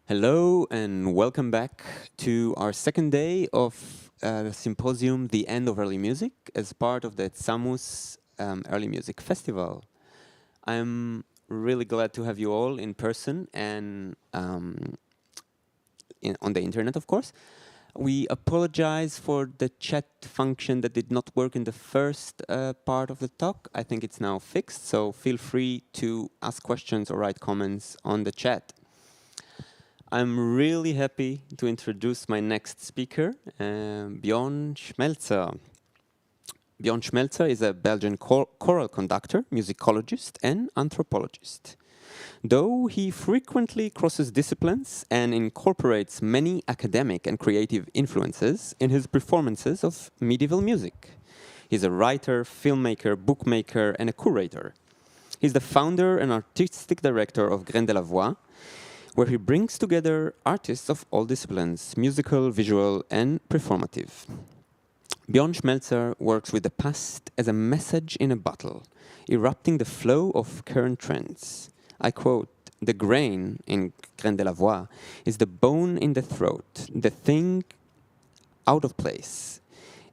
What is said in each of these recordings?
Hello and welcome back to our second day of the symposium, The End of Early Music, as part of the Zamus Early Music Festival. I'm really glad to have you all in person and on the internet, of course. We apologize for the chat function that did not work in the first part of the talk. I think it's now fixed, so feel free to ask questions or write comments on the chat. I'm really happy to introduce my next speaker, Björn Schmelzer. Björn Schmelzer is a Belgian choral conductor, musicologist, and anthropologist. Though he frequently crosses disciplines and incorporates many academic and creative influences in his performances of medieval music. He's a writer, filmmaker, bookmaker, and a curator. He's the founder and artistic director of Graindelavoix, where he brings together artists of all disciplines, musical, visual, and performative. Björn Schmelzer works with the past as a message in a bottle, erupting the flow of current trends. I quote, "The grain in Graindelavoix is the bone in the throat, the thing out of place,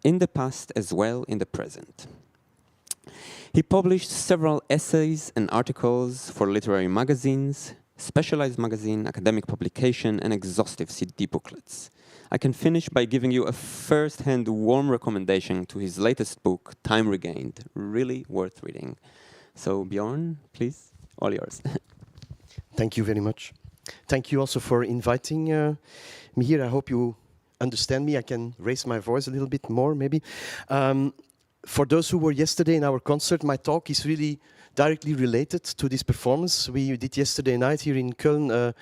in the past as well in the present." He published several essays and articles for literary magazines, specialized magazine, academic publication, and exhaustive CD booklets. I can finish by giving you a first-hand warm recommendation to his latest book, Time Regained. Really worth reading. So Björn, please, all yours. Thank you very much. Thank you also for inviting me here. I hope you understand me. I can raise my voice a little bit more, maybe. For those who were yesterday in our concert, my talk is really directly related to this performance. We did yesterday night here in Cologne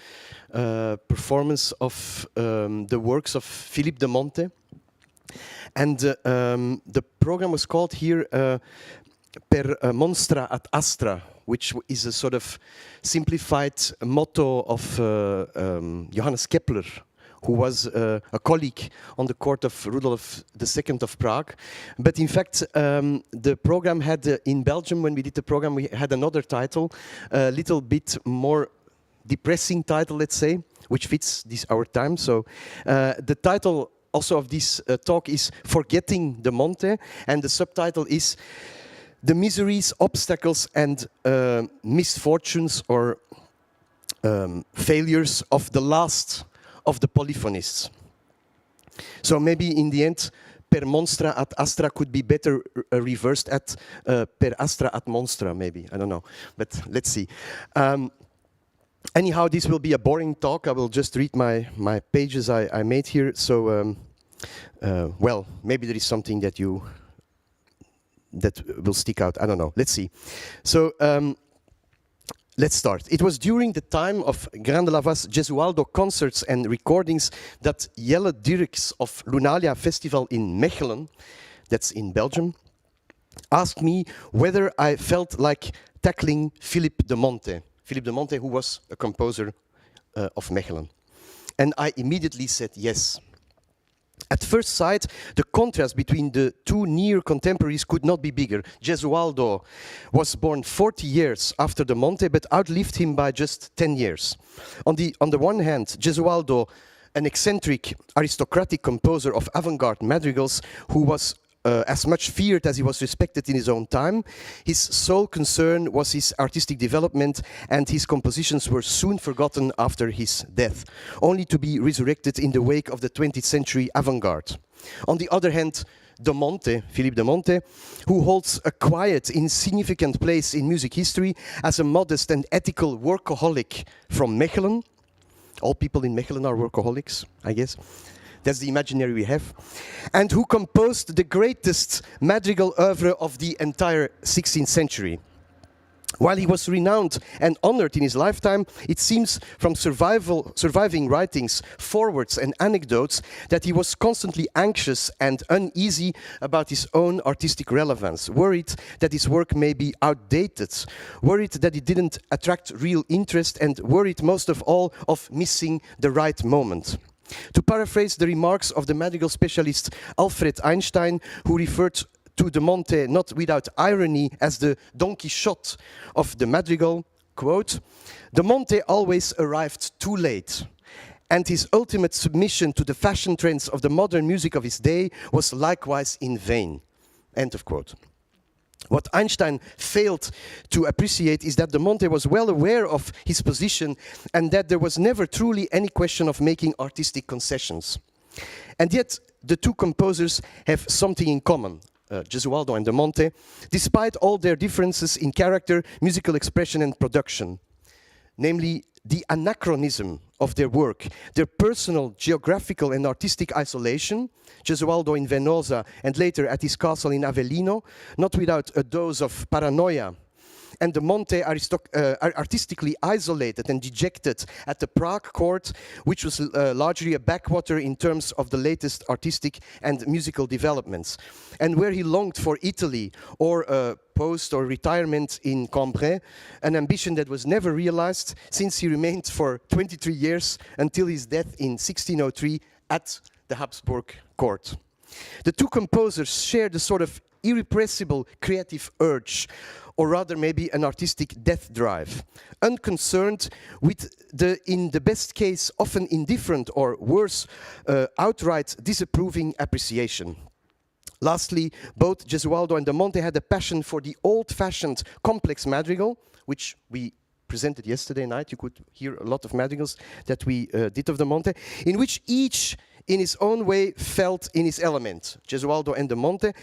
a performance of the works of Philippe de Monte. And the program was called here Per monstra ad astra, which is a sort of simplified motto of Johannes Kepler, who was a colleague on the court of Rudolf II of Prague. But in fact, the program had, in Belgium, when we did the program, we had another title, a little bit more depressing title, let's say, which fits our time. So the title also of this talk is Forgetting the Monte, and the subtitle is The Miseries, Obstacles and Misfortunes or Failures of the Last of the Polyphonists. So maybe in the end, per monstra ad astra could be better reversed at per astra ad monstra, maybe. I don't know, but let's see. Anyhow, this will be a boring talk. I will just read my pages I made here. So, well, maybe there is something that will stick out. I don't know. Let's see. So, let's start. It was during the time of Graindelavoix' Gesualdo concerts and recordings that Jelle Dirks of Lunalia Festival in Mechelen, that's in Belgium, asked me whether I felt like tackling Philippe de Monte. Philippe de Monte, who was a composer of Mechelen. And I immediately said yes. At first sight, the contrast between the two near contemporaries could not be bigger. Gesualdo was born 40 years after de Monte, but outlived him by just 10 years. On the one hand, Gesualdo, an eccentric aristocratic composer of avant-garde madrigals, who was as much feared as he was respected in his own time. His sole concern was his artistic development, and his compositions were soon forgotten after his death, only to be resurrected in the wake of the 20th century avant-garde. On the other hand, de Monte, Philippe de Monte, who holds a quiet, insignificant place in music history as a modest and ethical workaholic from Mechelen. All people in Mechelen are workaholics, I guess. That's the imaginary we have. And who composed the greatest madrigal oeuvre of the entire 16th century. While he was renowned and honored in his lifetime, it seems from surviving writings, forwards and anecdotes that he was constantly anxious and uneasy about his own artistic relevance, worried that his work may be outdated, worried that it didn't attract real interest, and worried most of all of missing the right moment. To paraphrase the remarks of the madrigal specialist Alfred Einstein, who referred to de Monte not without irony as the Don Quixote of the madrigal, quote, "De Monte always arrived too late, and his ultimate submission to the fashion trends of the modern music of his day was likewise in vain. End of quote. What Einstein failed to appreciate is that de Monte was well aware of his position and that there was never truly any question of making artistic concessions. And yet, the two composers have something in common, Gesualdo and de Monte, despite all their differences in character, musical expression and production. Namely, the anachronism of their work, their personal, geographical and artistic isolation, Gesualdo in Venosa and later at his castle in Avellino, not without a dose of paranoia, and de Monte artistically isolated and dejected at the Prague court, which was largely a backwater in terms of the latest artistic and musical developments, and where he longed for Italy or a post or retirement in Cambrai, an ambition that was never realized since he remained for 23 years until his death in 1603 at the Habsburg court. The two composers shared a sort of irrepressible creative urge, or rather maybe an artistic death drive, unconcerned with the, in the best case, often indifferent or worse, outright disapproving appreciation. Lastly, both Gesualdo and de Monte had a passion for the old-fashioned complex madrigal, which we presented yesterday night. You could hear a lot of madrigals that we did of de Monte, in which each in his own way felt in his element, Gesualdo and de Monte,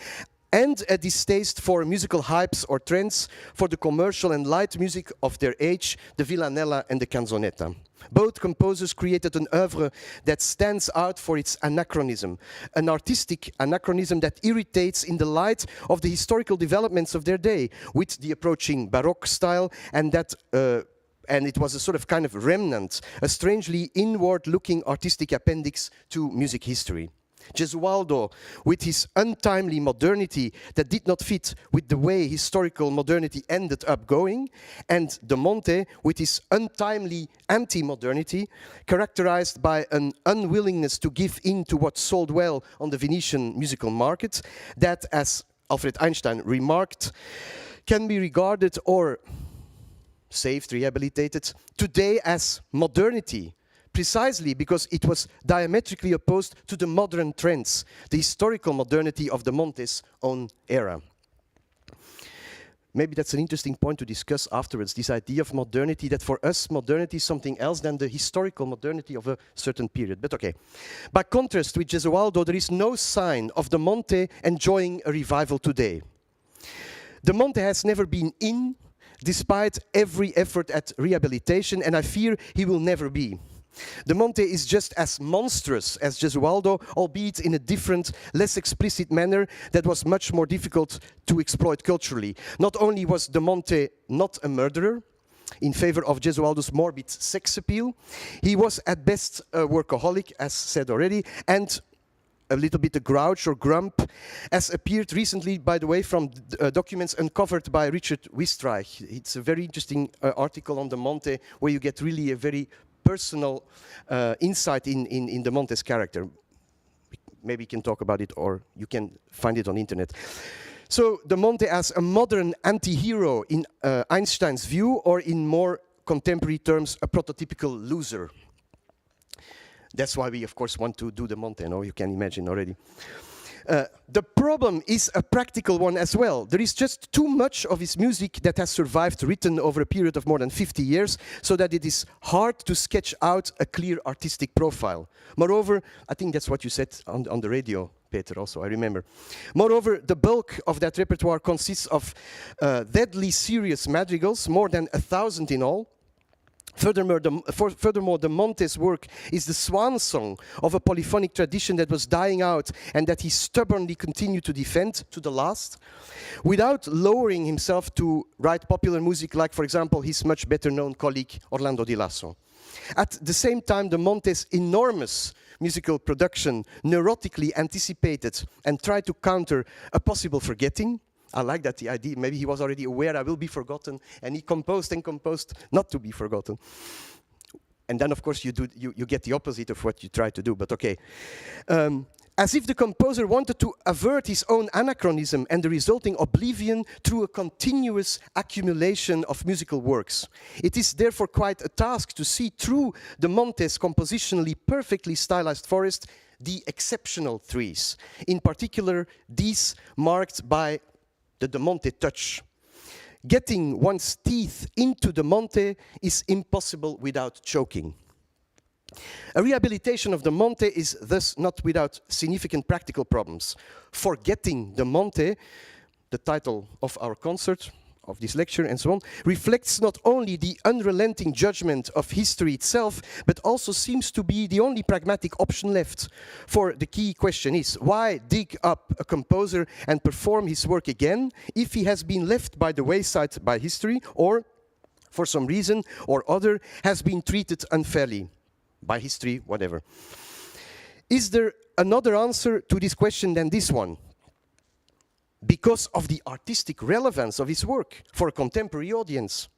and a distaste for musical hypes or trends, for the commercial and light music of their age, the villanella and the canzonetta. Both composers created an oeuvre that stands out for its anachronism, an artistic anachronism that irritates in the light of the historical developments of their day, with the approaching Baroque style, and that and it was a sort of kind of remnant, a strangely inward-looking artistic appendix to music history. Gesualdo, with his untimely modernity that did not fit with the way historical modernity ended up going, and de Monte, with his untimely anti-modernity, characterized by an unwillingness to give in to what sold well on the Venetian musical market, that, as Alfred Einstein remarked, can be regarded or saved, rehabilitated, today as modernity, precisely because it was diametrically opposed to the modern trends, the historical modernity of de Monte's own era. Maybe that's an interesting point to discuss afterwards, this idea of modernity, that for us modernity is something else than the historical modernity of a certain period, but okay. By contrast with Gesualdo, there is no sign of de Monte enjoying a revival today. De Monte has never been in, despite every effort at rehabilitation, and I fear he will never be. De Monte is just as monstrous as Gesualdo, albeit in a different, less explicit manner that was much more difficult to exploit culturally. Not only was de Monte not a murderer, in favor of Gesualdo's morbid sex appeal, he was at best a workaholic, as said already, and a little bit a grouch or grump, as appeared recently, by the way, from documents uncovered by Richard Wistreich. It's a very interesting article on de Monte, where you get really a very personal insight in de Monte's character. Maybe you can talk about it, or you can find it on the internet. So de Monte as a modern anti-hero in Einstein's view, or in more contemporary terms, a prototypical loser. That's why we, of course, want to do de Monte, no? You can imagine already. The problem is a practical one as well. There is just too much of his music that has survived, written over a period of more than 50 years, so that it is hard to sketch out a clear artistic profile. Moreover, I think that's what you said on the radio, Peter, also, I remember. Moreover, the bulk of that repertoire consists of deadly serious madrigals, more than 1,000 in all. Furthermore, de Monte's work is the swan song of a polyphonic tradition that was dying out and that he stubbornly continued to defend to the last, without lowering himself to write popular music like, for example, his much better known colleague Orlando Di Lasso. At the same time, de Monte's enormous musical production neurotically anticipated and tried to counter a possible forgetting. I like that, the idea. Maybe he was already aware I will be forgotten, and he composed and composed not to be forgotten. And then, of course, you get the opposite of what you try to do, but okay. as if the composer wanted to avert his own anachronism and the resulting oblivion through a continuous accumulation of musical works. It is therefore quite a task to see through the Monte's compositionally perfectly stylized forest the exceptional trees, in particular these marked by the Monte touch. Getting one's teeth into the Monte is impossible without choking. A rehabilitation of the Monte is thus not without significant practical problems. Forgetting the Monte, the title of our concert, of this lecture and so on, reflects not only the unrelenting judgment of history itself, but also seems to be the only pragmatic option left. For the key question is, why dig up a composer and perform his work again if he has been left by the wayside by history, or for some reason or other has been treated unfairly by history, whatever? Is there another answer to this question than this one? Because of the artistic relevance of his work for a contemporary audience.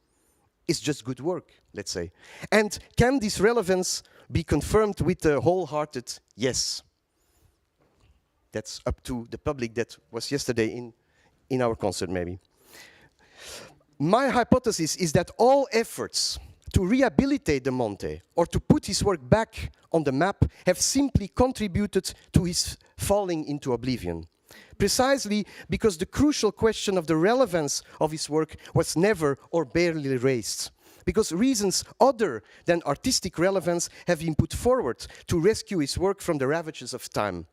It's just good work, let's say. And can this relevance be confirmed with a wholehearted yes? That's up to the public that was yesterday in our concert, maybe. My hypothesis is that all efforts to rehabilitate the Monte or to put his work back on the map have simply contributed to his falling into oblivion. Precisely because the crucial question of the relevance of his work was never or barely raised. Because reasons other than artistic relevance have been put forward to rescue his work from the ravages of time.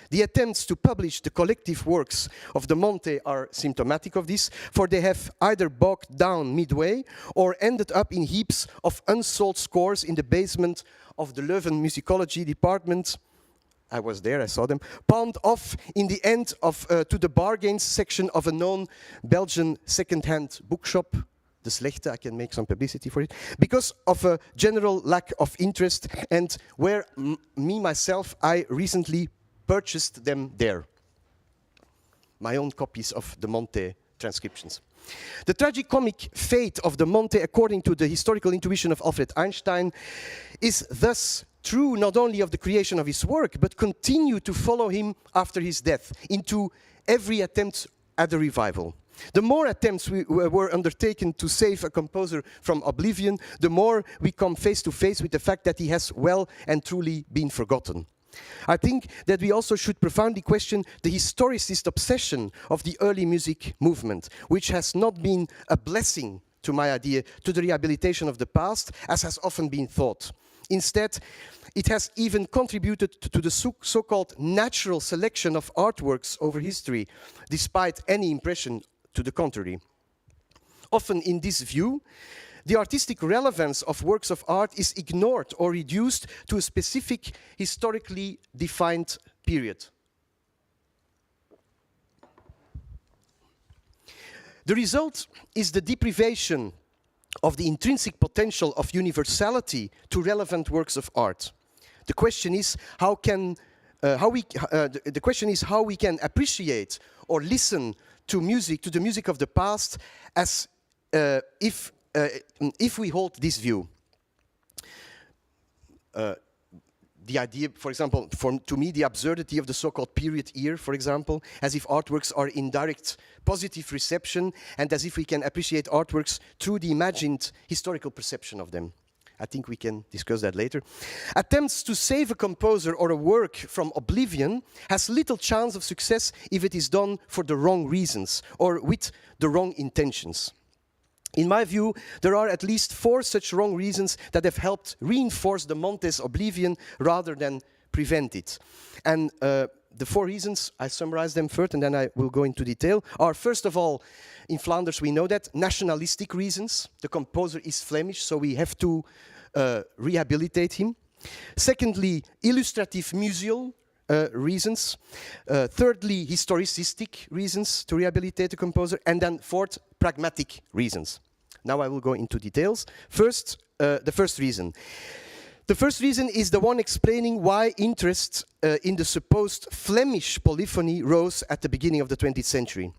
The attempts to publish the collective works of the Monte are symptomatic of this, for they have either bogged down midway or ended up in heaps of unsold scores in the basement of the Leuven musicology department. I was there, I saw them, palmed off in the end of to the bargains section of a known Belgian second-hand bookshop. De Slechte, I can make some publicity for it. Because of a general lack of interest, and where myself, I recently purchased them there. My own copies of the Monte transcriptions. The tragicomic fate of the Monte, according to the historical intuition of Alfred Einstein, is thus true not only of the creation of his work, but continue to follow him after his death into every attempt at a revival. The more attempts were undertaken to save a composer from oblivion, the more we come face to face with the fact that he has well and truly been forgotten. I think that we also should profoundly question the historicist obsession of the early music movement, which has not been a blessing, to my idea, to the rehabilitation of the past, as has often been thought. Instead, it has even contributed to the so-called natural selection of artworks over history, despite any impression to the contrary. Often in this view, the artistic relevance of works of art is ignored or reduced to a specific historically defined period. The result is the deprivation of the intrinsic potential of universality to relevant works of art. The question is how we can appreciate or listen to music, to the music of the past, as if we hold this view. The idea, for example, to me, the absurdity of the so-called period ear, for example, as if artworks are in direct positive reception and as if we can appreciate artworks through the imagined historical perception of them. I think we can discuss that later. Attempts to save a composer or a work from oblivion has little chance of success if it is done for the wrong reasons or with the wrong intentions. In my view, there are at least 4 such wrong reasons that have helped reinforce the Monte's oblivion rather than prevent it. And the 4 reasons, I summarize them first and then I will go into detail, are first of all, in Flanders we know that, nationalistic reasons. The composer is Flemish, so we have to rehabilitate him. Secondly, illustrative museal reasons. Thirdly, historicistic reasons to rehabilitate the composer. And then fourth, pragmatic reasons. Now I will go into details. First, the first reason. The first reason is the one explaining why interest in the supposed Flemish polyphony rose at the beginning of the 20th century.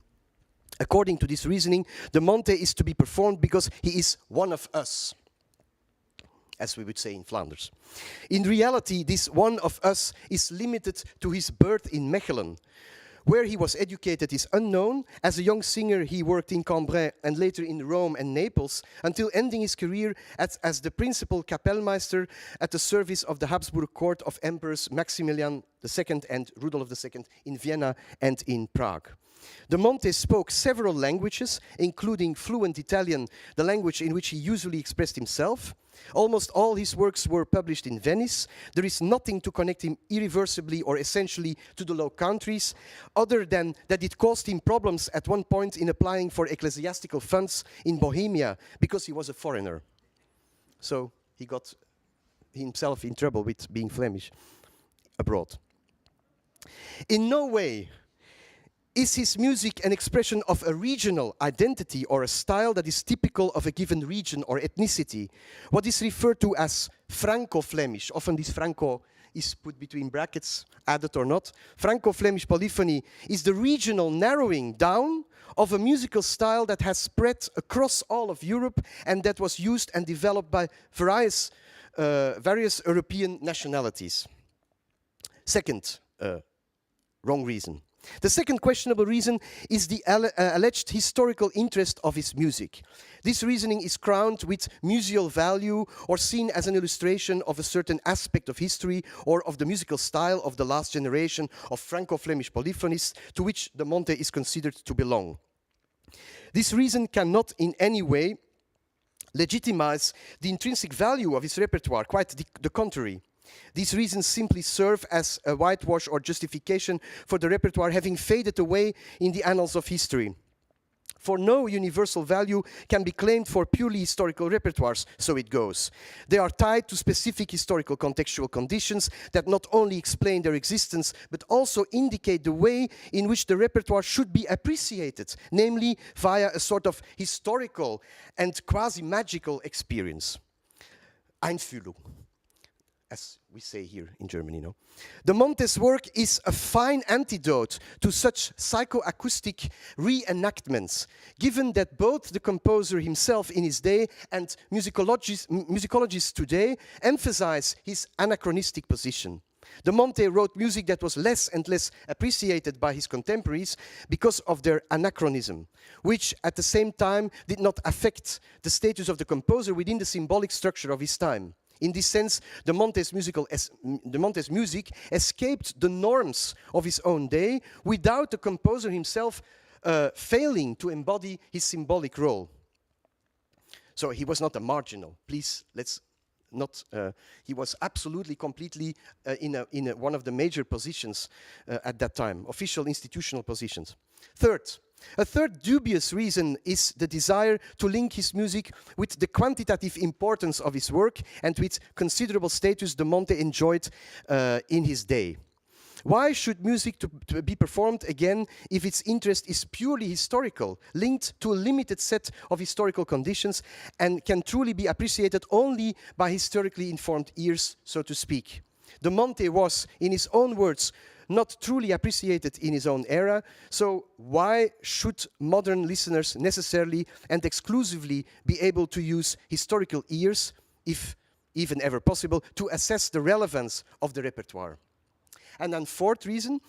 According to this reasoning, the Monte is to be performed because he is one of us. as we would say in Flanders. In reality, this one of us is limited to his birth in Mechelen. Where he was educated is unknown. As a young singer, he worked in Cambrai and later in Rome and Naples, until ending his career as the principal Kapellmeister at the service of the Habsburg court of Emperors Maximilian II and Rudolf II in Vienna and in Prague. De Monte spoke several languages, including fluent Italian, the language in which he usually expressed himself. Almost all his works were published in Venice. There is nothing to connect him irreversibly or essentially to the Low Countries, other than that it caused him problems at one point in applying for ecclesiastical funds in Bohemia, because he was a foreigner. So he got himself in trouble with being Flemish abroad. In no way is his music an expression of a regional identity or a style that is typical of a given region or ethnicity? What is referred to as Franco-flemish, often this Franco is put between brackets, added or not. Franco-flemish polyphony is the regional narrowing down of a musical style that has spread across all of Europe and that was used and developed by various European nationalities. Second wrong reason. The second questionable reason is the alleged historical interest of his music. This reasoning is crowned with museal value or seen as an illustration of a certain aspect of history or of the musical style of the last generation of Franco-Flemish polyphonists to which de Monte is considered to belong. This reason cannot in any way legitimize the intrinsic value of his repertoire, quite the contrary. These reasons simply serve as a whitewash or justification for the repertoire having faded away in the annals of history. For no universal value can be claimed for purely historical repertoires, so it goes. They are tied to specific historical contextual conditions that not only explain their existence, but also indicate the way in which the repertoire should be appreciated, namely via a sort of historical and quasi-magical experience. Einfühlung, as we say here in Germany, no? De Monte's work is a fine antidote to such psychoacoustic reenactments, given that both the composer himself in his day and musicologists today emphasize his anachronistic position. De Monte wrote music that was less and less appreciated by his contemporaries because of their anachronism, which at the same time did not affect the status of the composer within the symbolic structure of his time. In this sense, de Monte's music escaped the norms of his own day without the composer himself failing to embody his symbolic role. So he was not a marginal. Please, let's not. He was absolutely, completely in one of the major positions at that time, official institutional positions. A third dubious reason is the desire to link his music with the quantitative importance of his work and with considerable status de Monte enjoyed in his day. Why should music to be performed again if its interest is purely historical, linked to a limited set of historical conditions and can truly be appreciated only by historically informed ears, so to speak? De Monte was, in his own words, not truly appreciated in his own era, so why should modern listeners necessarily and exclusively be able to use historical ears, if even ever possible, to assess the relevance of the repertoire? And then fourth reason.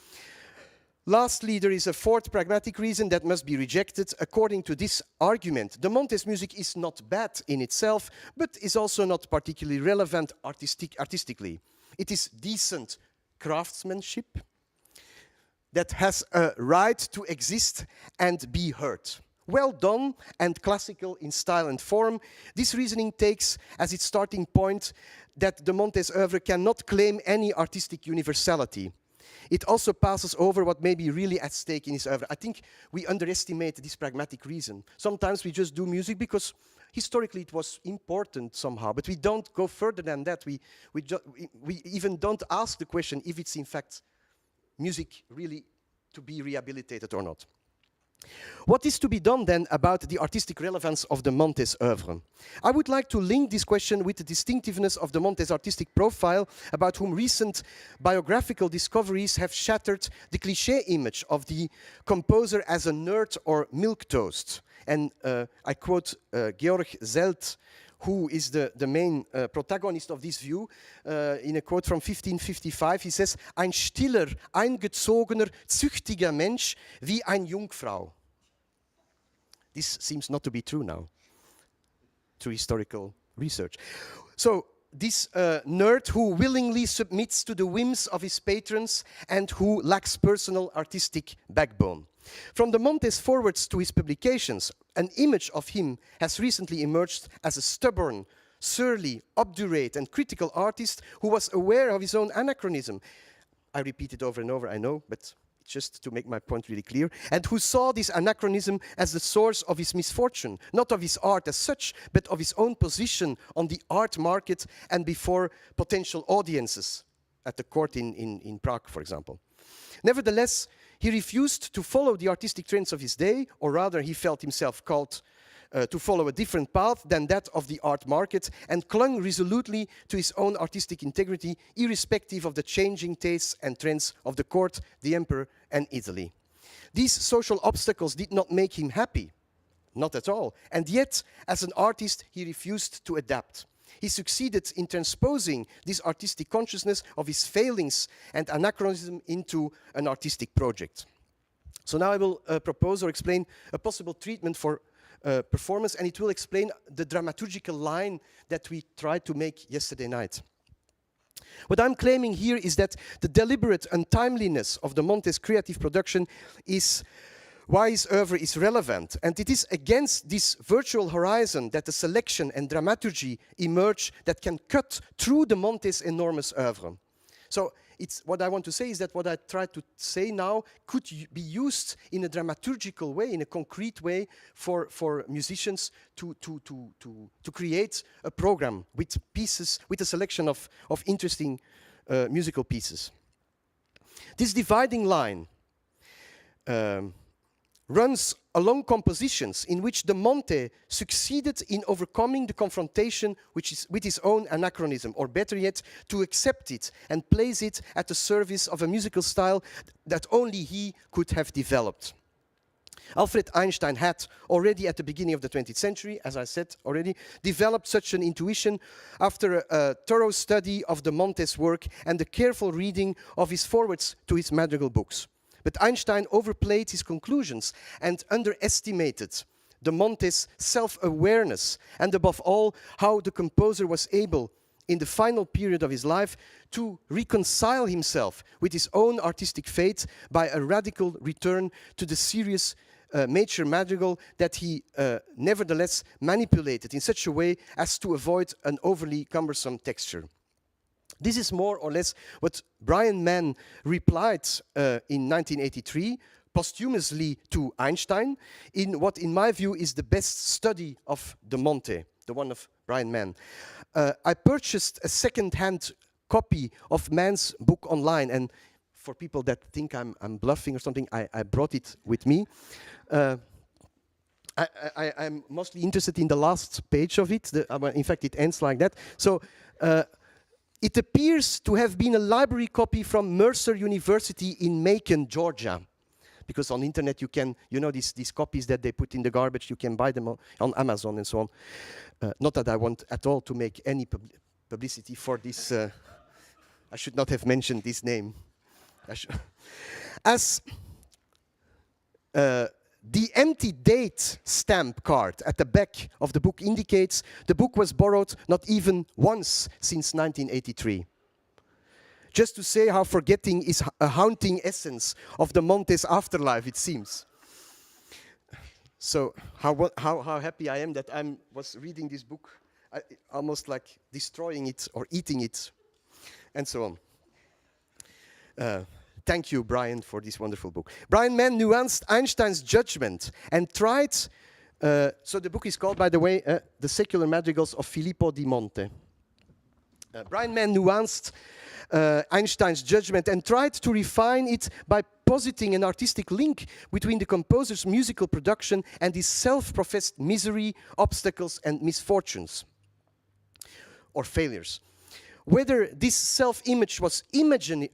Lastly, there is a fourth pragmatic reason that must be rejected according to this argument. De Monte's music is not bad in itself, but is also not particularly relevant artistically. It is decent craftsmanship that has a right to exist and be heard. Well done and classical in style and form, this reasoning takes as its starting point that de Monte's oeuvre cannot claim any artistic universality. It also passes over what may be really at stake in his oeuvre. I think we underestimate this pragmatic reason. Sometimes we just do music because historically it was important somehow, but we don't go further than that. We even don't ask the question if it's in fact music really to be rehabilitated or not. What is to be done then about the artistic relevance of de Monte's oeuvre? I would like to link this question with the distinctiveness of de Monte's artistic profile, about whom recent biographical discoveries have shattered the cliché image of the composer as a nerd or milquetoast. And I quote Georg Zelt, who is the main protagonist of this view, in a quote from 1555, he says, "Ein stiller, eingezogener, züchtiger Mensch wie ein Jungfrau." This seems not to be true now, through historical research. So, this nerd who willingly submits to the whims of his patrons and who lacks personal artistic backbone. From the Montes forwards to his publications, an image of him has recently emerged as a stubborn, surly, obdurate, and critical artist who was aware of his own anachronism. I repeat it over and over, I know, but just to make my point really clear, and who saw this anachronism as the source of his misfortune, not of his art as such, but of his own position on the art market and before potential audiences at the court in Prague, for example. Nevertheless, he refused to follow the artistic trends of his day, or rather he felt himself called to follow a different path than that of the art market, and clung resolutely to his own artistic integrity, irrespective of the changing tastes and trends of the court, the emperor, and Italy. These social obstacles did not make him happy, not at all, and yet, as an artist, he refused to adapt. He succeeded in transposing this artistic consciousness of his failings and anachronism into an artistic project. So now I will propose or explain a possible treatment for performance, and it will explain the dramaturgical line that we tried to make yesterday night. What I'm claiming here is that the deliberate untimeliness of the Monte's creative production is why his oeuvre is relevant, and it is against this virtual horizon that the selection and dramaturgy emerge that can cut through the Monte's enormous oeuvre. So what I want to say is that what I try to say now could be used in a dramaturgical way, in a concrete way for musicians to create a program with pieces, with a selection of interesting musical pieces. This dividing line runs along compositions in which the Monte succeeded in overcoming the confrontation with his own anachronism, or better yet, to accept it and place it at the service of a musical style that only he could have developed. Alfred Einstein had already at the beginning of the 20th century, as I said already, developed such an intuition after a thorough study of the Monte's work and a careful reading of his forwards to his madrigal books. But Einstein overplayed his conclusions and underestimated the Monte's self-awareness, and above all, how the composer was able, in the final period of his life, to reconcile himself with his own artistic fate by a radical return to the serious major madrigal that he nevertheless manipulated in such a way as to avoid an overly cumbersome texture. This is more or less what Brian Mann replied in 1983, posthumously to Einstein, in what, in my view, is the best study of the Monte, the one of Brian Mann. I purchased a second-hand copy of Mann's book online, and for people that think I'm bluffing or something, I brought it with me. I'm mostly interested in the last page of it. In fact, it ends like that. So. It appears to have been a library copy from Mercer University in Macon, Georgia. Because on the internet you can, these copies that they put in the garbage, you can buy them on Amazon and so on. Not that I want at all to make any publicity for this. I should not have mentioned this name. As the empty date stamp card at the back of the book indicates, the book was borrowed not even once since 1983. Just to say how forgetting is a haunting essence of the Monte's afterlife, it seems. So how happy I am that I was reading this book, almost like destroying it or eating it, and so on. Thank you, Brian, for this wonderful book. Brian Mann nuanced Einstein's judgment and tried, so the book is called, by the way, The Secular Madrigals of Filippo di Monte. Brian Mann nuanced Einstein's judgment and tried to refine it by positing an artistic link between the composer's musical production and his self-professed misery, obstacles, and misfortunes, or failures. Whether this self-image was imaginary,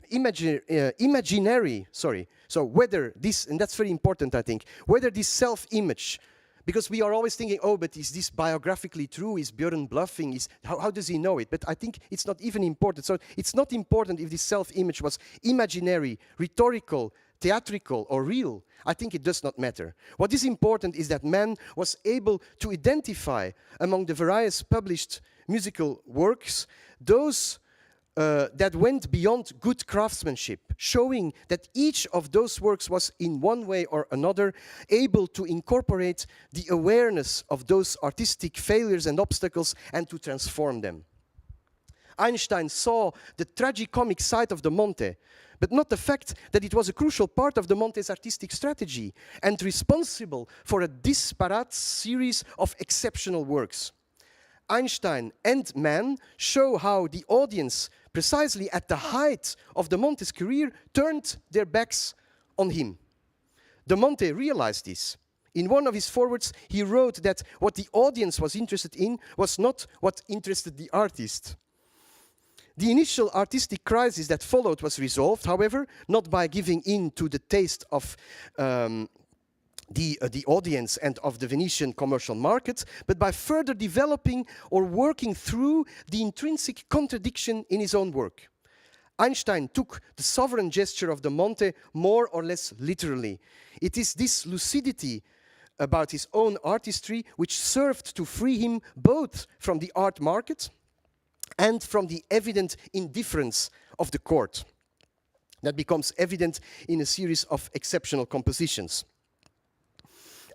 so whether this, and that's very important I think, whether this self-image Because we are always thinking, oh, but is this biographically true? Is Björn bluffing? How does he know it? But I think it's not even important. So it's not important if this self-image was imaginary, rhetorical, theatrical, or real. I think it does not matter. What is important is that man was able to identify among the various published musical works those that went beyond good craftsmanship, showing that each of those works was in one way or another able to incorporate the awareness of those artistic failures and obstacles and to transform them. Einstein saw the tragicomic side of the Monte, but not the fact that it was a crucial part of the Monte's artistic strategy and responsible for a disparate series of exceptional works. Einstein and Mann show how the audience, precisely at the height of the Monte's career, turned their backs on him. The Monte realized this. In one of his forewords, he wrote that what the audience was interested in was not what interested the artist. The initial artistic crisis that followed was resolved, however, not by giving in to the taste of the audience and of the Venetian commercial market, but by further developing or working through the intrinsic contradiction in his own work. Einstein took the sovereign gesture of the Monte more or less literally. It is this lucidity about his own artistry which served to free him both from the art market and from the evident indifference of the court. That becomes evident in a series of exceptional compositions.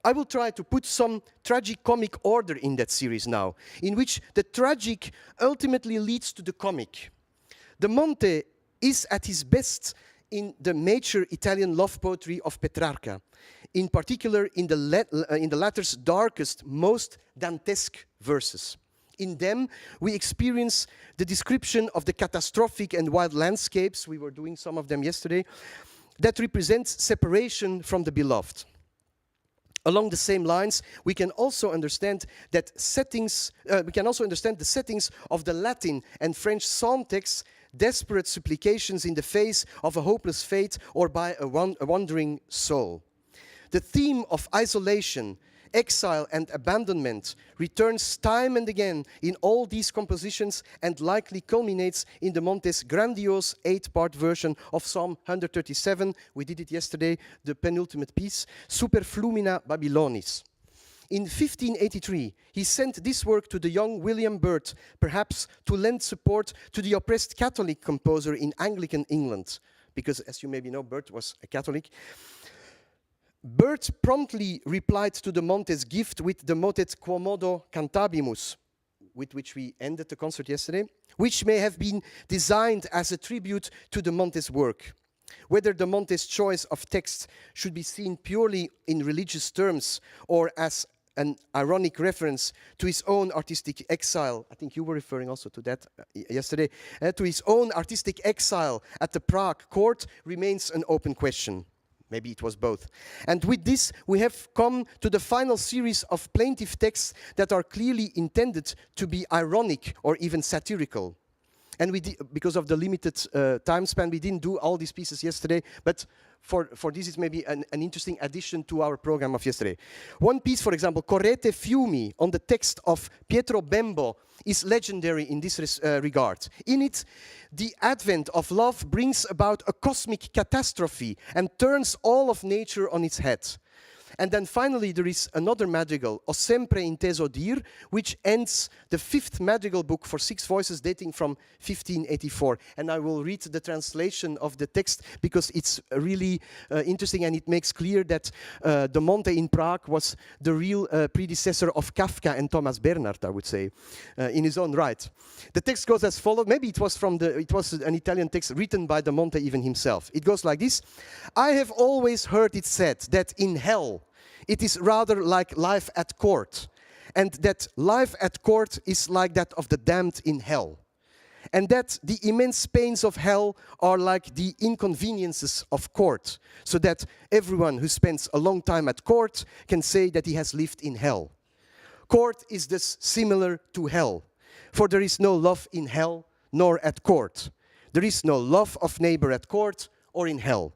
I will try to put some tragicomic order in that series now, in which the tragic ultimately leads to the comic. The Monte is at his best in the mature Italian love poetry of Petrarca, in particular in the latter's darkest, most Dantesque verses. In them, we experience the description of the catastrophic and wild landscapes, we were doing some of them yesterday, that represents separation from the beloved. Along the same lines, we can also understand the settings of the Latin and French psalm texts, desperate supplications in the face of a hopeless fate or by a wandering soul. The theme of isolation, exile and abandonment returns time and again in all these compositions and likely culminates in the Monte's grandiose 8-part version of Psalm 137. We did it yesterday, the penultimate piece, Super Flumina Babylonis. In 1583, he sent this work to the young William Byrd, perhaps to lend support to the oppressed Catholic composer in Anglican England, because as you maybe know, Byrd was a Catholic. Byrd promptly replied to the Monte's gift with the motet Quomodo Cantabimus, with which we ended the concert yesterday, which may have been designed as a tribute to the Monte's work. Whether the Monte's choice of text should be seen purely in religious terms or as an ironic reference to his own artistic exile, I think you were referring also to that yesterday, to his own artistic exile at the Prague court remains an open question. Maybe it was both. And with this, we have come to the final series of plaintive texts that are clearly intended to be ironic or even satirical. And because of the limited time span, we didn't do all these pieces yesterday, but for this is maybe an interesting addition to our program of yesterday. One piece, for example, Correte Fiumi, on the text of Pietro Bembo, is legendary in this regard. In it, the advent of love brings about a cosmic catastrophe and turns all of nature on its head. And then finally, there is another madrigal, O sempre inteso dir, which ends the 5th madrigal book for 6 voices dating from 1584. And I will read the translation of the text because it's really interesting and it makes clear that the Monte in Prague was the real predecessor of Kafka and Thomas Bernhard, I would say, in his own right. The text goes as follows. Maybe it was an Italian text written by the Monte even himself. It goes like this. I have always heard it said that in hell, it is rather like life at court, and that life at court is like that of the damned in hell, and that the immense pains of hell are like the inconveniences of court, so that everyone who spends a long time at court can say that he has lived in hell. Court is thus similar to hell, for there is no love in hell nor at court. There is no love of neighbor at court or in hell.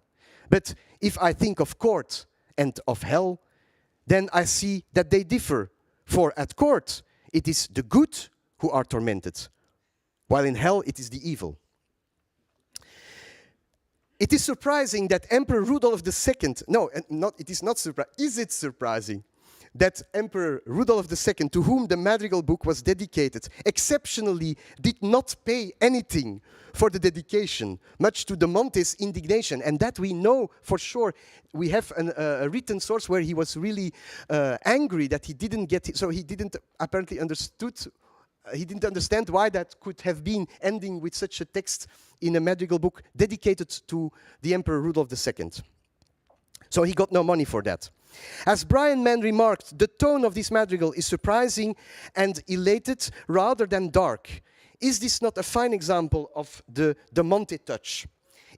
But if I think of court and of hell, then I see that they differ. For at court, it is the good who are tormented, while in hell it is the evil. It is surprising that Emperor Rudolf II, it is not surprising, is it surprising that Emperor Rudolf II, to whom the madrigal book was dedicated, exceptionally did not pay anything for the dedication, much to the Monte's indignation, and that we know for sure. We have a written source where he was really angry that he didn't get it, so he didn't apparently he didn't understand why that could have been ending with such a text in a madrigal book dedicated to the Emperor Rudolf II. So he got no money for that. As Brian Mann remarked, the tone of this madrigal is surprising and elated rather than dark. Is this not a fine example of the Monte touch?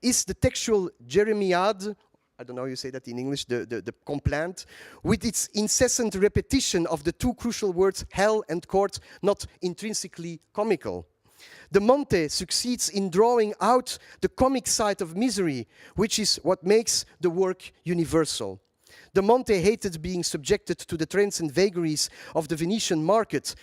Is the textual jeremiade, I don't know how you say that in English, the complaint, with its incessant repetition of the two crucial words hell and court, not intrinsically comical? The Monte succeeds in drawing out the comic side of misery, which is what makes the work universal. The Monte hated being subjected to the trends and vagaries of the Venetian market,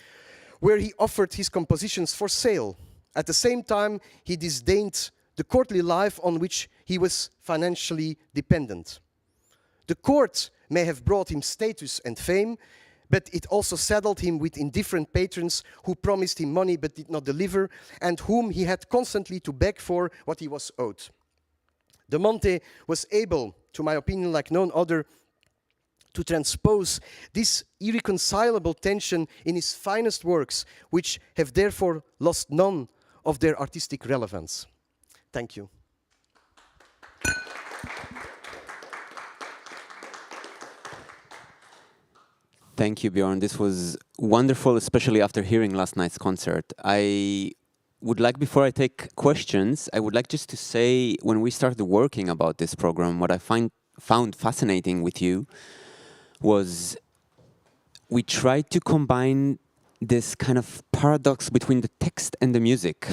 where he offered his compositions for sale. At the same time, he disdained the courtly life on which he was financially dependent. The court may have brought him status and fame, but it also saddled him with indifferent patrons who promised him money but did not deliver, and whom he had constantly to beg for what he was owed. The Monte was able, to my opinion, like none other, to transpose this irreconcilable tension in his finest works, which have therefore lost none of their artistic relevance. Thank you. Thank you, Björn. This was wonderful, especially after hearing last night's concert. I would like, before I take questions, I would like just to say, when we started working about this program, what I found fascinating with you was we tried to combine this kind of paradox between the text and the music,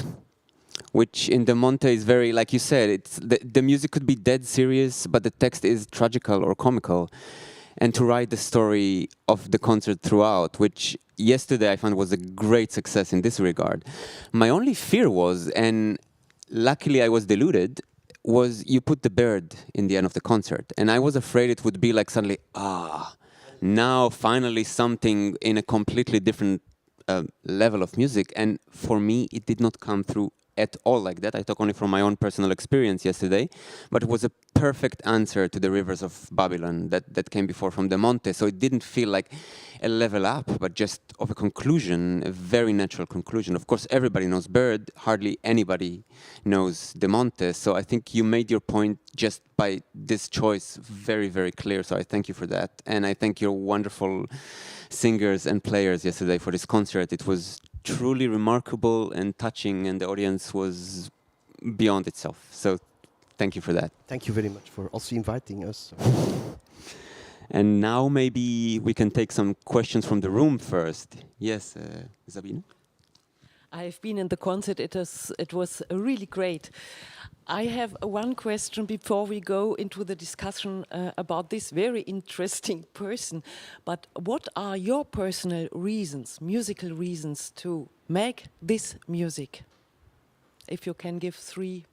which in the Monte is very, like you said, it's the music could be dead serious, but the text is tragical or comical. And to write the story of the concert throughout, which yesterday I found was a great success in this regard. My only fear was, and luckily I was deluded, was you put the bird in the end of the concert. And I was afraid it would be like suddenly, now finally something in a completely different level of music. And for me, it did not come through at all like that. I talk only from my own personal experience yesterday, but it was a perfect answer to the Rivers of Babylon that came before from the Monte. So it didn't feel like a level up, but just of a conclusion, a very natural conclusion. Of course, everybody knows Bird, hardly anybody knows the Monte. So I think you made your point just by this choice very, very clear. So I thank you for that. And I thank your wonderful singers and players yesterday for this concert. It was truly remarkable and touching, and the audience was beyond itself. So thank you for that. Thank you very much for also inviting us. And now maybe we can take some questions from the room first. Yes, Sabine? I've been in the concert. It was really great. I have one question before we go into the discussion about this very interesting person. But what are your personal reasons, musical reasons, to make this music? If you can give 3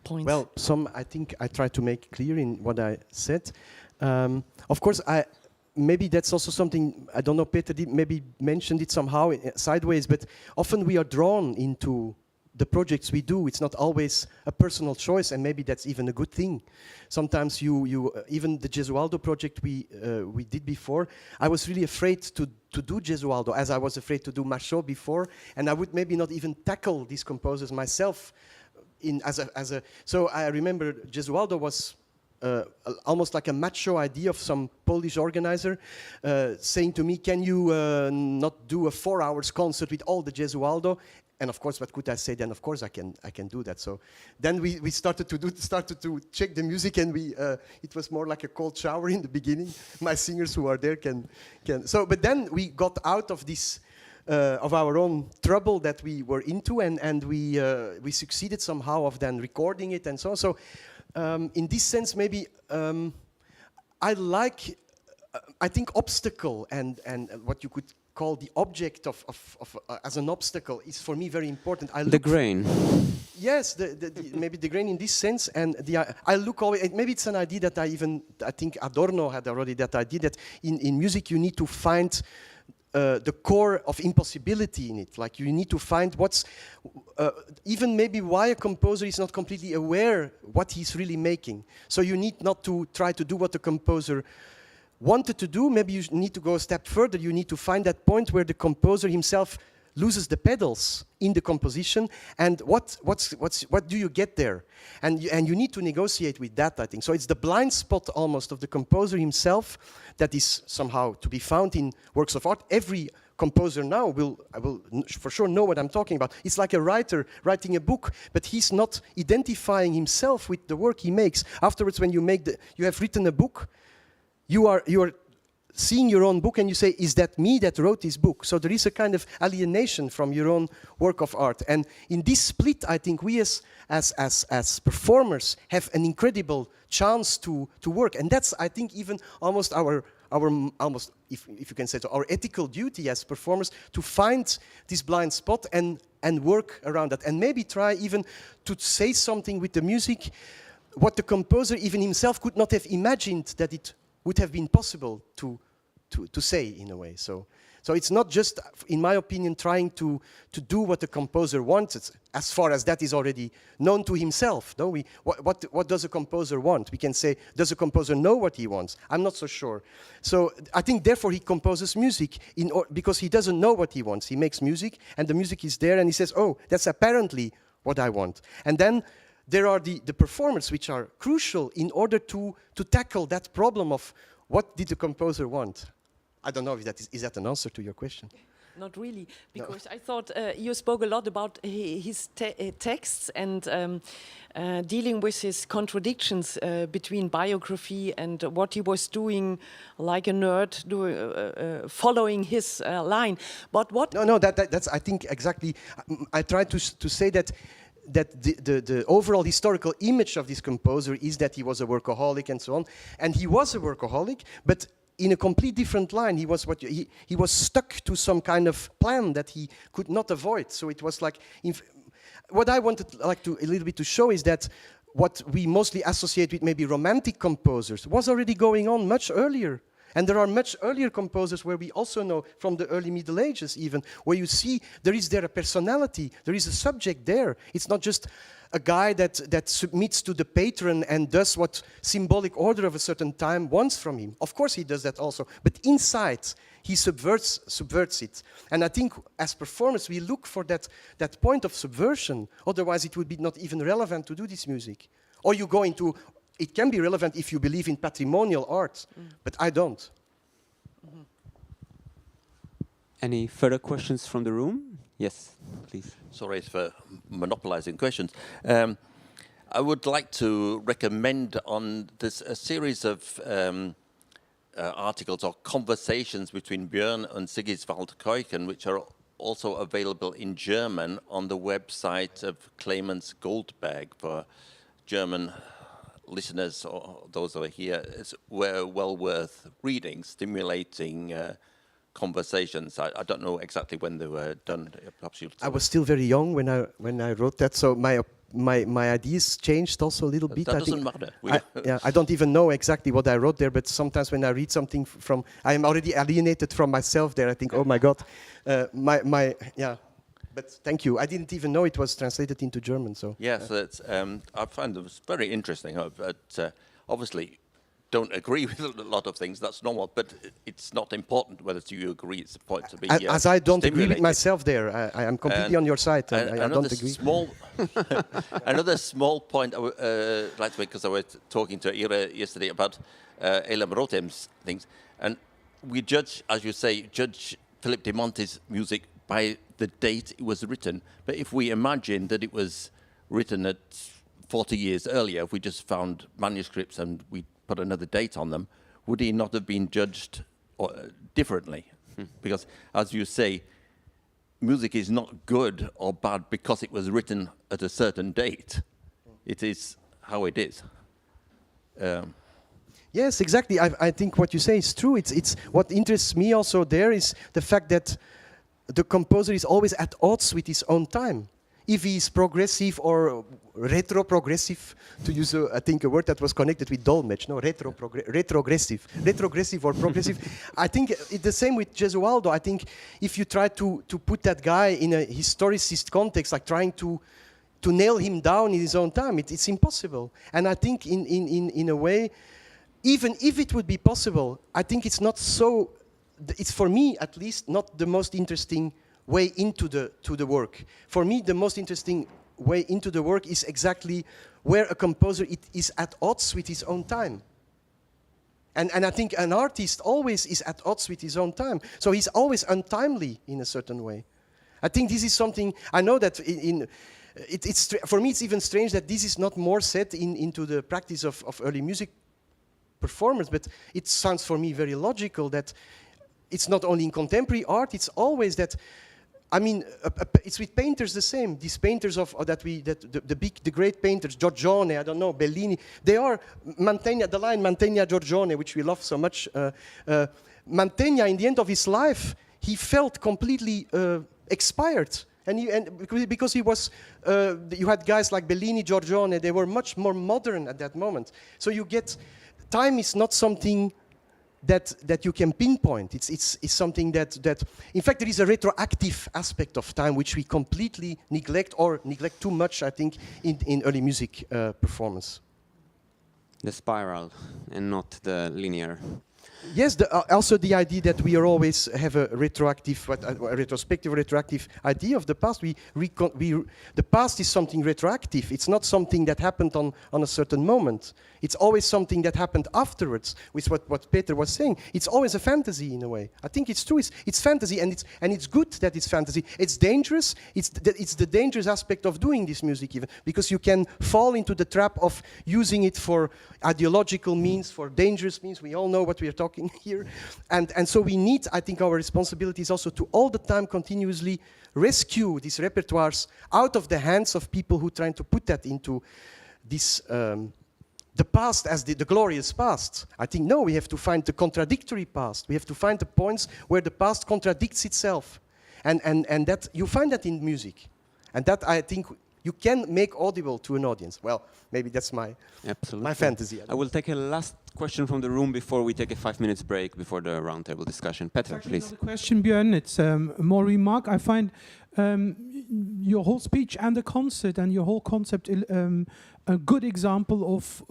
points. Well, some I think I tried to make clear in what I said. Of course, maybe that's also something, I don't know, Peter maybe mentioned it somehow sideways, but often we are drawn into the projects we do. It's not always a personal choice, and maybe that's even a good thing. Sometimes even the Gesualdo project we did before, I was really afraid to do Gesualdo, as I was afraid to do Machaut before, and I would maybe not even tackle these composers myself. So I remember Gesualdo was almost like a macho idea of some Polish organizer saying to me, can you not do a 4 hours concert with all the Gesualdo? And of course, what could I say then? Of course, I can do that. So then we started to check the music, and it was more like a cold shower in the beginning. My singers who are there can. So, but then we got out of this of our own trouble that we were into, and we succeeded somehow of then recording it and so on. So in this sense, maybe I like I think obstacle and what you could call the object of as an obstacle is for me very important. The grain. Yes, maybe the grain in this sense, and I look always. Maybe it's an idea that I think Adorno had already that idea that in music you need to find the core of impossibility in it. Like you need to find what's even maybe why a composer is not completely aware what he's really making. So you need not to try to do what the composer wanted to do. Maybe you need to go a step further. You need to find that point where the composer himself loses the pedals in the composition, and what do you get there? And you need to negotiate with that, I think. So it's the blind spot almost of the composer himself that is somehow to be found in works of art. Every composer now will for sure know what I'm talking about. It's like a writer writing a book, but he's not identifying himself with the work he makes. Afterwards, when you have written a book, you are seeing your own book and you say, is that me that wrote this book? So there is a kind of alienation from your own work of art. And in this split, I think we as performers have an incredible chance to work. And that's, I think, even almost our almost, if you can say so, our ethical duty as performers to find this blind spot and work around that. And maybe try even to say something with the music, what the composer even himself could not have imagined that it would have been possible to say in a way. So it's not just, in my opinion, trying to do what the composer wants. It's, as far as that is already known to himself. No, what does a composer want? We can say, does a composer know what he wants? I'm not so sure. So I think therefore he composes music because he doesn't know what he wants. He makes music and the music is there and he says, oh, that's apparently what I want. And then there are the performers which are crucial in order to tackle that problem of what did the composer want. I don't know if is that an answer to your question? Not really, because no. I thought you spoke a lot about his texts and dealing with his contradictions between biography and what he was doing like a nerd, following his line. But what? No, that's I think exactly. I tried to say that the overall historical image of this composer is that he was a workaholic and so on, and he was a workaholic, but in a complete different line. He was stuck to some kind of plan that he could not avoid. So it was like, what I wanted like to a little bit to show is that what we mostly associate with maybe romantic composers was already going on much earlier. And there are much earlier composers where we also know from the early Middle Ages even, where you see there a personality, there is a subject there. It's not just a guy that submits to the patron and does what symbolic order of a certain time wants from him. Of course he does that also, but inside he subverts it. And I think as performers we look for that point of subversion, otherwise it would be not even relevant to do this music. Or you go into, it can be relevant if you believe in patrimonial art, but I don't. Mm-hmm. Any further questions from the room? Yes, please. Sorry for monopolizing questions. I would like to recommend on this a series of articles or conversations between Björn and Sigiswald Keuken, which are also available in German on the website of Clemens Goldberg for German listeners or those who are here. It's well worth reading, stimulating conversations. I don't know exactly when they were done. Perhaps I was still very young when I wrote that, so my ideas changed also a little bit. That doesn't matter. I don't even know exactly what I wrote there, but sometimes when I read something I am already alienated from myself there. I think, oh my God, But thank you. I didn't even know it was translated into German. So yes, I find it very interesting. But obviously, don't agree with a lot of things. That's normal. But it's not important whether you agree. It's the point to be as I don't agree with myself there. I am completely on your side. I don't agree. Another small point I would like to make, because I was talking to Ira yesterday about Elam Rothem's things, and we judge, as you say, Philippe de Monte's music by the date it was written. But if we imagine that it was written at 40 years earlier, if we just found manuscripts and we put another date on them, would he not have been judged differently? Because, as you say, music is not good or bad because it was written at a certain date. It is how it is. Yes, exactly. I think what you say is true. It's what interests me also there is the fact that the composer is always at odds with his own time. If he is progressive or retro-progressive, to use, I think, a word that was connected with Dolmetsch, no, retrogressive or progressive. I think it's the same with Gesualdo. I think if you try to put that guy in a historicist context, like trying to nail him down in his own time, it's impossible. And I think in a way, even if it would be possible, I think it's not so, it's for me at least not the most interesting way into the work. For me, the most interesting way into the work is exactly where a composer is at odds with his own time. And I think an artist always is at odds with his own time. So he's always untimely in a certain way. I think this is something, I know that for me it's even strange that this is not more set into the practice of early music performers, but it sounds for me very logical that it's not only in contemporary art, it's always that, I mean, it's with painters the same. These painters the great painters, Giorgione, I don't know, Bellini, they are the line Mantegna Giorgione, which we love so much. Mantegna, in the end of his life, he felt completely expired. Because he was, you had guys like Bellini, Giorgione, they were much more modern at that moment. So you get, time is not something that you can pinpoint. It's something that, in fact, there is a retroactive aspect of time which we completely neglect too much, I think, in early music performance. The spiral and not the linear. Yes, also the idea that we always have a retrospective, retroactive idea of the past. The past is something retroactive. It's not something that happened on a certain moment. It's always something that happened afterwards, with what Peter was saying. It's always a fantasy in a way. I think it's true. It's fantasy, and it's good that it's fantasy. It's dangerous. It's the dangerous aspect of doing this music, even because you can fall into the trap of using it for ideological means, for dangerous means. We all know what we are talking here, and so we need. I think our responsibility is also to all the time continuously rescue these repertoires out of the hands of people who are trying to put that into this. The past as the glorious past. I think, no, we have to find the contradictory past. We have to find the points where the past contradicts itself. And that you find that in music. And that, I think, you can make audible to an audience. Well, maybe that's my fantasy. I will take a last question from the room before we take a 5 minutes break before the roundtable discussion. Peter, please. Another question, Björn. It's more remark. I find your whole speech and the concert and your whole concept a good example of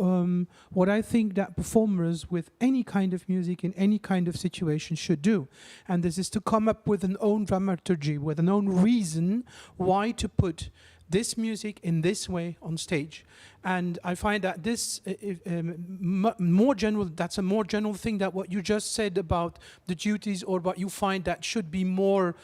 what I think that performers with any kind of music in any kind of situation should do. And this is to come up with an own dramaturgy, with an own reason why to put this music in this way on stage. And I find that this more general, that's a more general thing than what you just said about the duties, or what you find that should be more,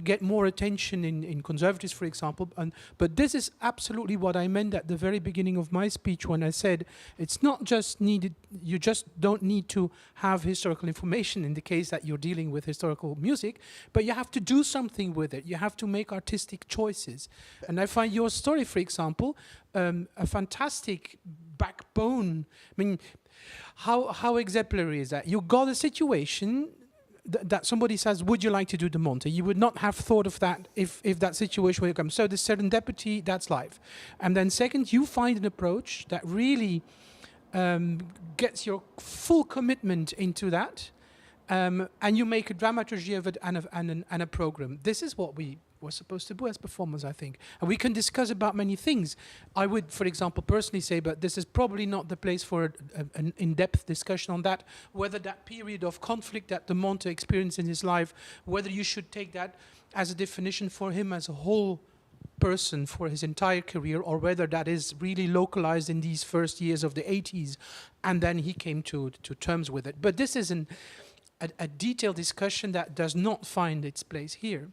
get more attention in conservatives, for example. But this is absolutely what I meant at the very beginning of my speech when I said it's not just needed, you just don't need to have historical information in the case that you're dealing with historical music, but you have to do something with it. You have to make artistic choices. And I find your story, for example, a fantastic backbone. I mean, how exemplary is that? You got a situation that somebody says, would you like to do the Monte? You would not have thought of that if that situation would come. So the serendipity, that's life. And then second, you find an approach that really gets your full commitment into that, and you make a dramaturgy of it and a program. This is what we were supposed to do as performers, I think. And we can discuss about many things. I would, for example, personally say, but this is probably not the place for an in-depth discussion on that, whether that period of conflict that the Monte experienced in his life, whether you should take that as a definition for him as a whole person for his entire career, or whether that is really localized in these first years of the 80s, and then he came to terms with it. But this is a detailed discussion that does not find its place here.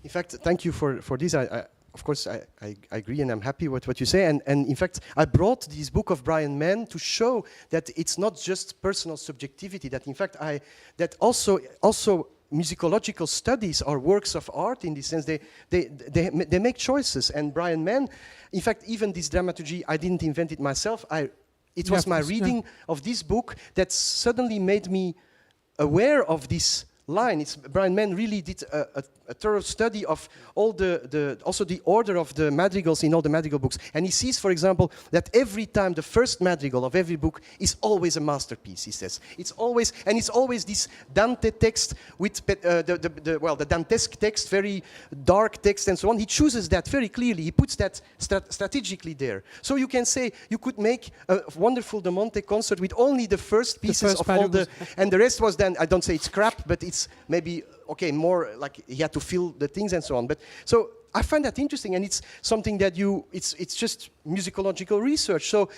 In fact, thank you for this. Of course, I agree, and I'm happy with what you say. And in fact, I brought this book of Brian Mann to show that it's not just personal subjectivity. That in fact, that also musicological studies are works of art in this sense. They make choices. And Brian Mann, in fact, even this dramaturgy, I didn't invent it myself. I it Yeah, was of my course, yeah. reading of this book that suddenly made me aware of this line. It's Brian Mann really did a thorough study of all also the order of the madrigals in all the madrigal books, and he sees, for example, that every time the first madrigal of every book is always a masterpiece. He says it's always this Dante text with the Dantesque text, very dark text and so on. He chooses that very clearly. He puts that strategically there. So you can say you could make a wonderful De Monte concert with only the first pieces of all the, and the rest was then, I don't say it's crap, but it's maybe, okay, more like he had to fill the things and so on. But so I find that interesting, and it's something that it's just musicological research. So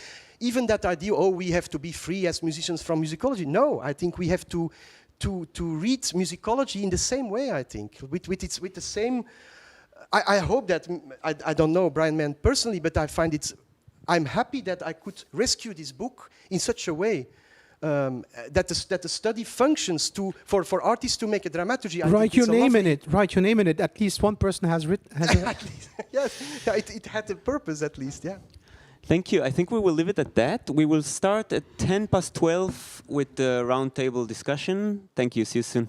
even that idea, oh, we have to be free as musicians from musicology. No, I think we have to read musicology in the same way, I think, with the same, I hope that, I don't know Brian Mann personally, but I find I'm happy that I could rescue this book in such a way that the study functions for artists to make a dramaturgy. Write your name in it. Write your name in it. At least one person has written. Yes, yeah, it had a purpose at least. Yeah. Thank you. I think we will leave it at that. We will start at 12:10 with the roundtable discussion. Thank you. See you soon.